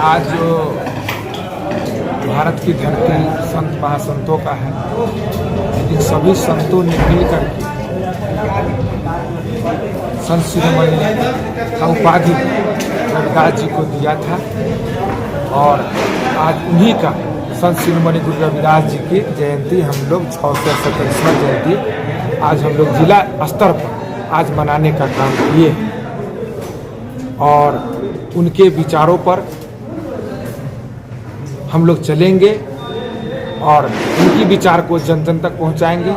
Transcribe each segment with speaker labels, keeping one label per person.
Speaker 1: आज जो भारत की धरती संत महासंतों का है, लेकिन सभी संतों ने मिलकर के संत शिरोमणि का उपाधि रविदास जी को दिया था। और आज उन्हीं का संत शिरोमणि गुरु रविदास जी की जयंती हम लोग 647वां जयंती आज हम लोग जिला स्तर पर आज मनाने का काम किए और उनके विचारों पर हम लोग चलेंगे और उनकी विचार को जन जन तक पहुंचाएंगे।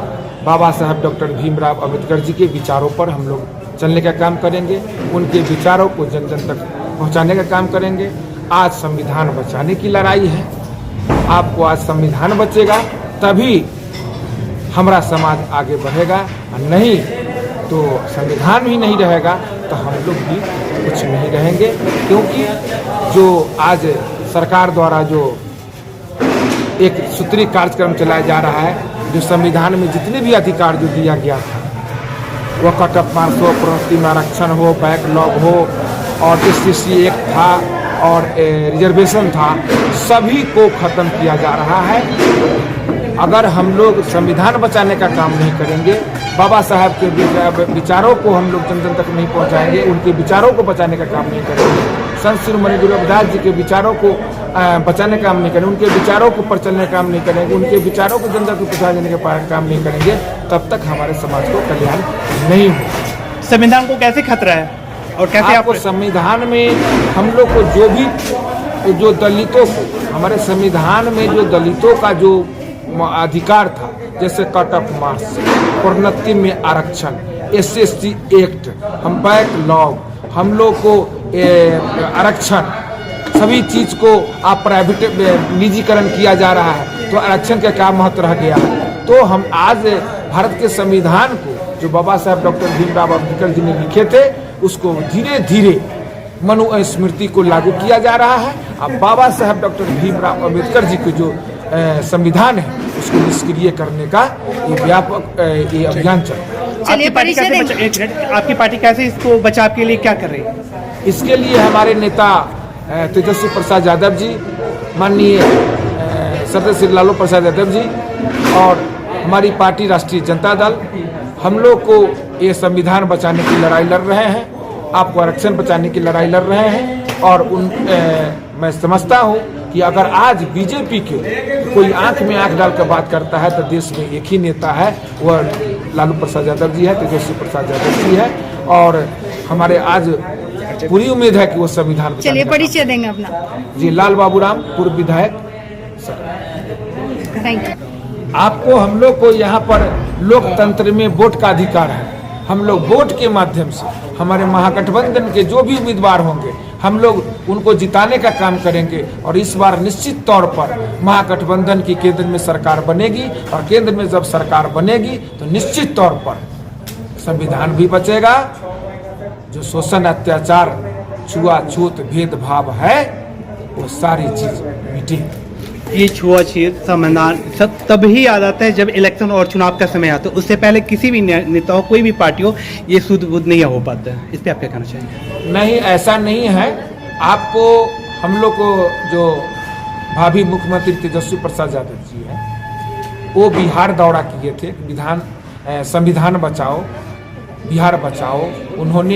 Speaker 1: बाबा साहब डॉक्टर भीमराव अम्बेडकर जी के विचारों पर हम लोग चलने का काम करेंगे, उनके विचारों को जन जन तक पहुंचाने का काम करेंगे। आज संविधान बचाने की लड़ाई है। आपको आज संविधान बचेगा तभी हमारा समाज आगे बढ़ेगा, और नहीं तो संविधान भी नहीं रहेगा तो हम लोग भी कुछ नहीं रहेंगे। क्योंकि जो आज सरकार द्वारा जो एक सूत्री कार्यक्रम चलाया जा रहा है, जो संविधान में जितने भी अधिकार जो दिया गया था, वह कटअप मार्क्स हो, प्रोन्नति में आरक्षण हो, बैकलॉग हो और SC एक्ट था और रिजर्वेशन था, सभी को खत्म किया जा रहा है। अगर हम लोग संविधान बचाने का काम नहीं करेंगे, बाबा साहब के विचारों को हम लोग जन जन तक नहीं पहुंचाएंगे, उनके विचारों को बचाने का काम नहीं करेंगे, संत शिरोमणि गुरु रविदास जी के विचारों को बचाने का काम नहीं करेंगे, उनके विचारों को पर चलने का काम नहीं करेंगे, उनके विचारों को जनता को पहुंचाने का काम नहीं करेंगे, तब तक हमारे समाज को कल्याण नहीं होगा।
Speaker 2: संविधान को कैसे खतरा है और कैसे
Speaker 1: आपको संविधान में हम लोग को जो दलितों को, हमारे संविधान में जो दलितों का जो अधिकार था, जैसे कटअप मार्क्स, प्रोन्नति में आरक्षण, SC एक्ट, हम बैकलॉग, हम लोग को आरक्षण, सभी चीज को आप प्राइवेट निजीकरण किया जा रहा है, तो आरक्षण का क्या महत्व रह गया है। तो हम आज भारत के संविधान को जो बाबा साहब डॉक्टर भीमराव अम्बेडकर जी ने लिखे थे, उसको धीरे धीरे मनुस्मृति को लागू किया जा रहा है। अब बाबा साहब डॉक्टर भीमराव अम्बेडकर जी के जो संविधान है उसको निष्क्रिय करने का ये व्यापक ये अभियान चल रहा है।
Speaker 2: आपकी पार्टी कैसे इसको बचाव के लिए क्या कर रही है?
Speaker 1: इसके लिए हमारे नेता तेजस्वी प्रसाद यादव जी, माननीय सदस्य श्री लालू प्रसाद यादव जी और हमारी पार्टी राष्ट्रीय जनता दल, हम लोग को ये संविधान बचाने की लड़ाई लड़ रहे हैं, आपको आरक्षण बचाने की लड़ाई लड़ रहे हैं। और मैं समझता हूँ कि अगर आज बीजेपी के कोई आंख में आंख डालकर बात करता है तो देश में एक ही नेता है, वह लालू प्रसाद यादव जी है, तेजस्वी प्रसाद यादव जी है। और हमारे आज पूरी उम्मीद है कि वो संविधान।
Speaker 3: चलिए परिचय देंगे अपना।
Speaker 1: जी, लाल बाबूराम, पूर्व विधायक।
Speaker 3: Thank you.
Speaker 1: आपको हम लोग को यहाँ पर लोकतंत्र में वोट का अधिकार है। हम लोग वोट के माध्यम से हमारे महागठबंधन के जो भी उम्मीदवार होंगे, हम लोग उनको जिताने का काम करेंगे। और इस बार निश्चित तौर पर महागठबंधन की केंद्र में सरकार बनेगी, और केंद्र में जब सरकार बनेगी तो निश्चित तौर पर संविधान भी बचेगा। जो शोषण, अत्याचार, छुआछूत, भेदभाव है, वो सारी चीज मिटेगी।
Speaker 2: ये छुआछूत संविधान सब तभी याद आता है जब इलेक्शन और चुनाव का समय आता है। उससे पहले किसी भी नेता हो, कोई भी पार्टी हो, ये शुद्ध बुद्ध नहीं हो पाता है। इस पर आप क्या कहना चाहिए?
Speaker 1: नहीं, ऐसा नहीं है। आपको हम लोग को जो भावी मुख्यमंत्री तेजस्वी प्रसाद यादव जी हैं, वो बिहार दौरा किए थे, संविधान बचाओ, बिहार बचाओ। उन्होंने